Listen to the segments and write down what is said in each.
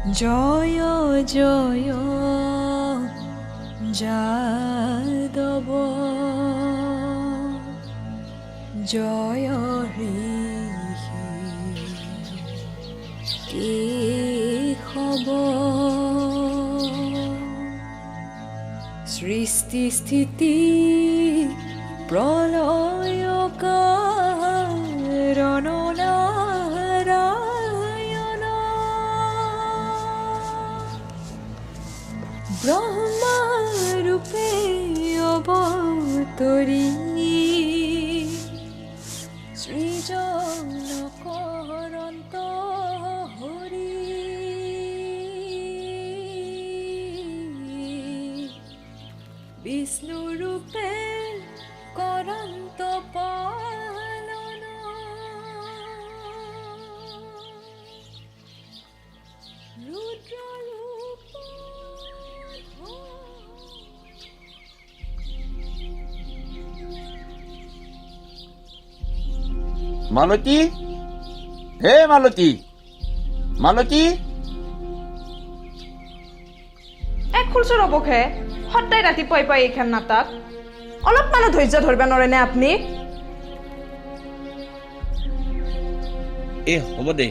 জয় জয় যাদব জয় ঋষি কেশৱ সৃষ্টি স্থিতি প্ৰলয় কাৰণ নাৰায়ণ ব্ৰহ্মৰূপে অৱতৰি সৃজনকৰন্ত হৰি বিষ্ণুৰূপে কৰন্ত পালন ৰুদ্ৰৰূপ মালতী হে মালতী মালতী এক খুলছো ৰবকে সদায় ৰাতিপুৱাই পাই এইখান নাটক অলপমানো ধৈৰ্য ধৰিব নোৱাৰেনে আপুনি হ'ব দে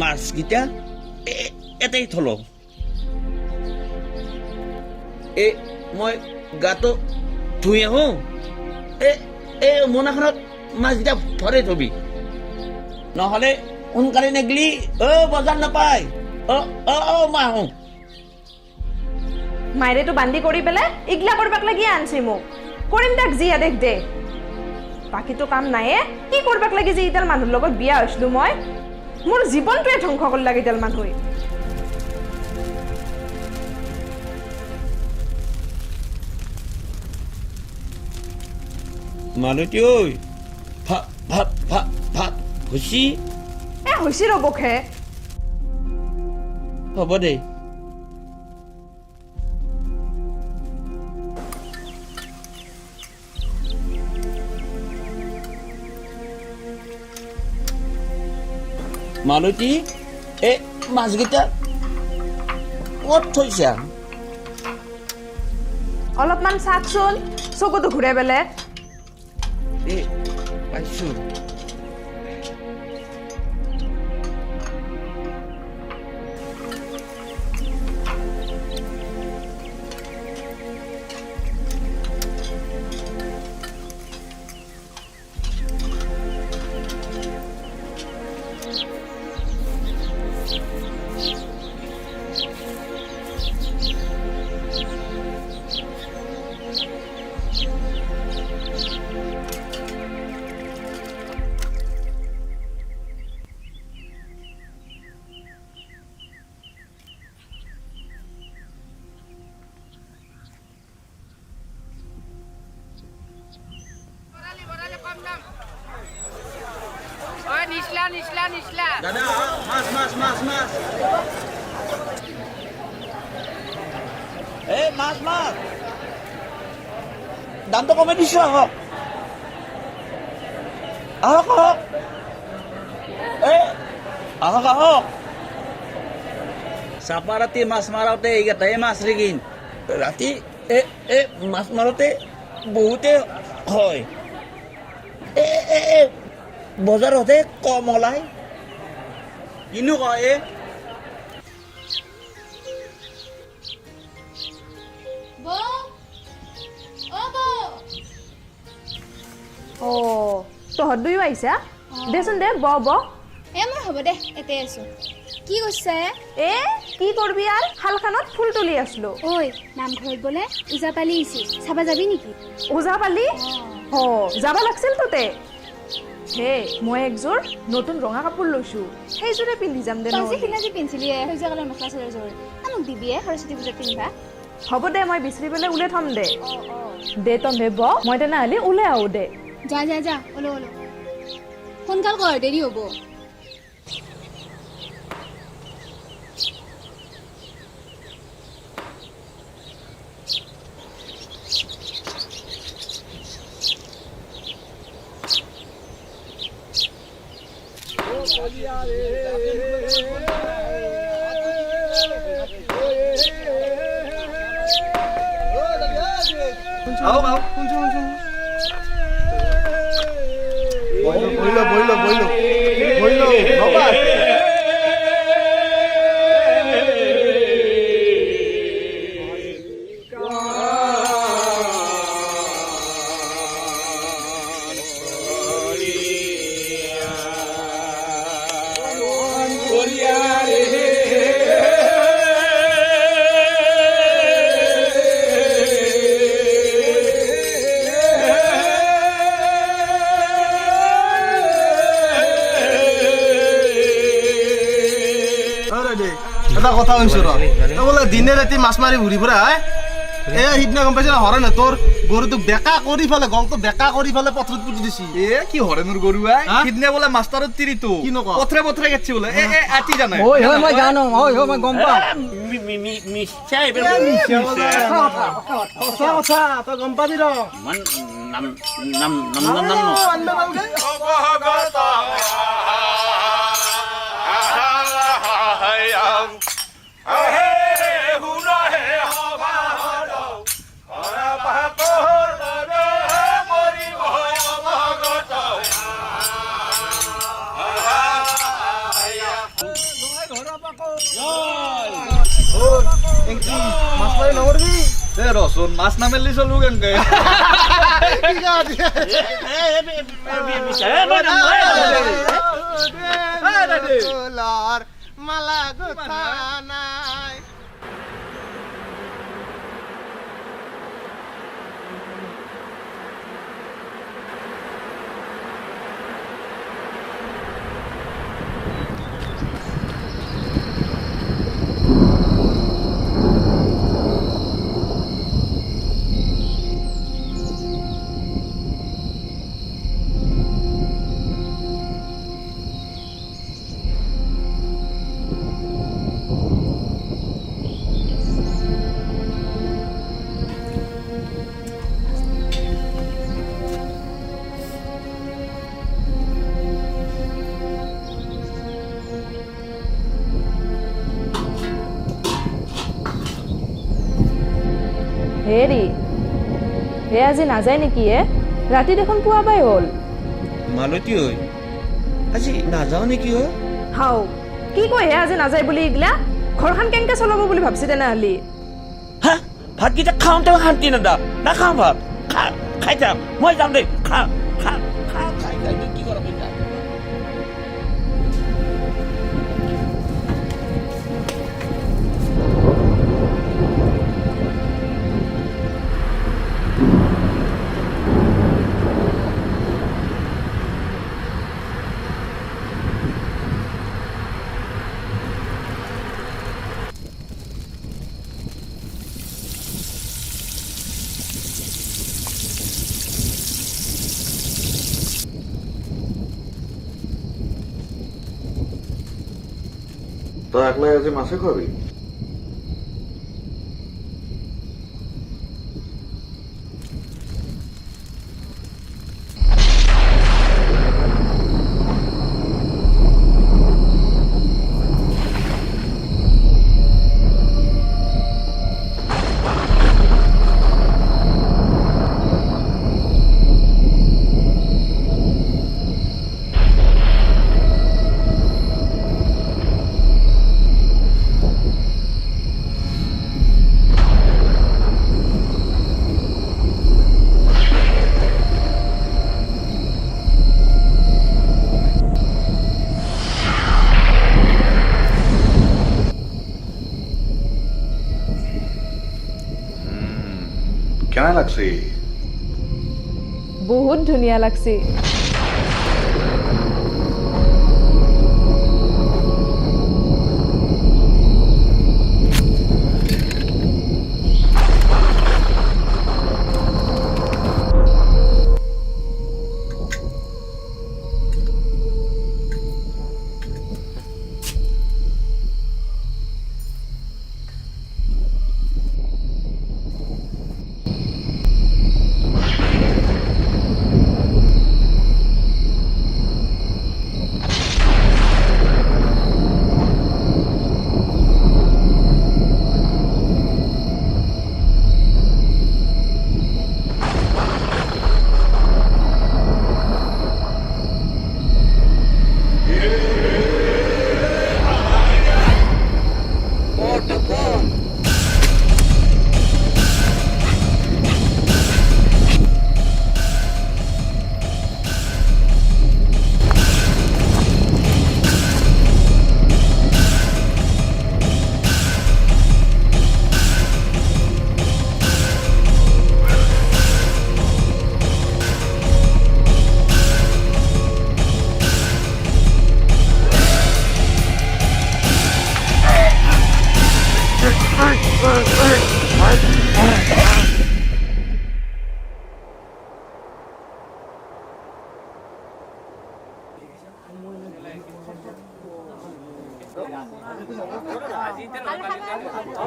মাছকেইটা এটাই থল মই গাটো ধুই আহোঁ মোনাখনত মাছকেইটা ভৰাই থবি নহ'লে সোনকালে নেগলি বজাৰ নাপায় মই আহোঁ মায়েৰেতো বান্ধি কৰি পেলাই ইগলা কৰবাক লাগি আনছি মোক কৰিম তাক যি আদেশ দে বাকীতো কাম নায়ে কি কৰবাক লাগি যে ইডাল মানুহৰ লগত বিয়া হৈছিলো মই মোৰ জীৱনটোৱে ধ্বংস কৰি লাগে ইডাল মানুহে মালতী ঐ ভাত হৈছি হৈছি ৰবকে হ'ব দে মালতী মাছকেইটা ক'ত থৈছা অলপমান চাকচোন চকুটো ঘূৰাই পেলাই পাইছো দাদা মাছ মাছ দামটো কমাই দিছো আহক চাপা ৰাতি মাছ মাৰোঁতে এইকেইটাই মাছ ৰেগিন ৰাতি মাছ মাৰোঁতে বহুতে হয় বজাৰতে কম ওলাই কিনো কয় তহঁত দুয়ো আহিছা দেচোন দে ব মই হ'ব দে এতে আছো কি কৈছে কি কৰবি আৰু শালখানত ফুল তুলি আছিলো ঐ নামঘৰত বোলে ওজা পালি আহিছে চাবা যাবি নেকি ওজা পালি যাবা লাগছিল তোতে হে মই একযোৰ নতুন ৰঙা কাপোৰ লৈছো সেইযোৰে পিন্ধি যাম দে তই সিদিনা যে পিন্ধিলি সেউজীয়া কালাৰ মেখেলা চাদৰযোৰ মোক দিবিয়ে সৰস্বতী পূজাত পিন্ধিবা হ'ব দে মই বিচাৰি পেলাই ওলাই থম দে তহঁতে ব মই তেনেহ'লে ওলাই আহো দে যা ওলো সোনকাল কৰ দেৰি হ'ব আও আও বইলো বাবা এটা কথা কৈছো ৰ তই বোলে দিনে ৰাতি মাছ মাৰি ঘূৰি ফুৰা এ সিদিনা গম পাইছ না হৰে নে তোৰ গৰুটোক বেকা কৰি ফেলে গলটো বেকা কৰি ফেলে পথৰত পুতি দিছি এ কি হরেনুর গরু আই কিডনে বলে মাস্টারত তিরি তো কি নকও? পথরে পথরে গেছি বলে এ এ আতি জানে ওই হয় মই জানো ওই হয় মই গম পাওঁ মিছাই সঁচা কথা তই গম পাবি ৰ মাছ মাৰি নকৰিবি এ ৰসুন মাছ না মেললি চলু কেনকে মালা কথা নাই হেৰি হে আজি নাযায় নেকি ৰাতি দেখোন পুৱাবাই হ'ল মালতী হৈ আজি নাযাওঁ নেকি হাও কি কয় হে আজি নাযায় বুলি এইগিলা ঘৰখন কেনেকে চলাব বুলি ভাবছি তেনেহ'লে হা ভাতকেইটা খাওঁতেও শান্তি নাখাওঁ ভাত খাই যাম মই যাম দেই খাই কি কৰাব এতিয়া তো একলাই আজি মাছে খাবি কেনে লাগছে বহুত ধুনীয়া লাগছি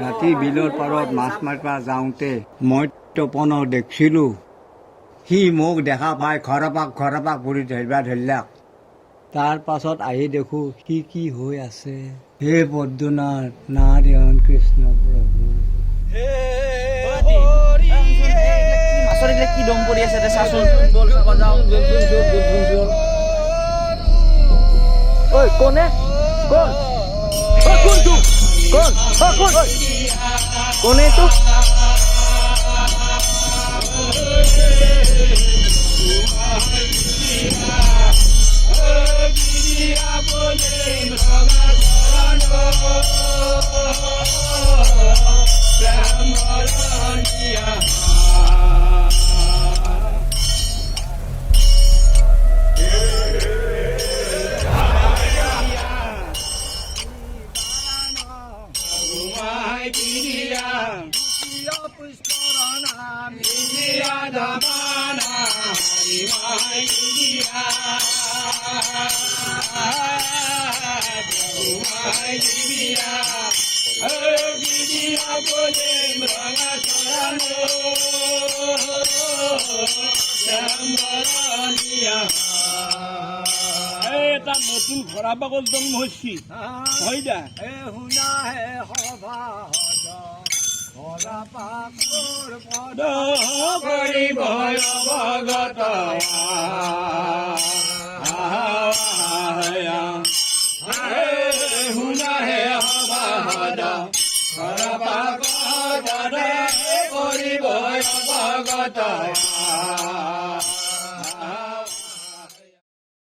ৰাতি বিলৰ পাৰত মাছ মাৰিব যাওঁতে মই তপনক দেখিছিলোঁ। সি মোক দেখা পাই ঘৰপাক কৰি ধৰিলাক। তাৰ পাছত আহি দেখোঁ সি কি হৈ আছে। হে পদ্মনাথ নাৰায়ণ কৃষ্ণ প্ৰভু। মাছৰ এইবিলাক কি দম পৰি আছে চাচোন। ঐ কোনে কোন কোনটো কোন কোনে তো এটা নতুন ঘোঁৰা পাগল জন্ম হৈছি হয় দা কৰিব ভগত শুনাহে সভাদ কৰিব ভগত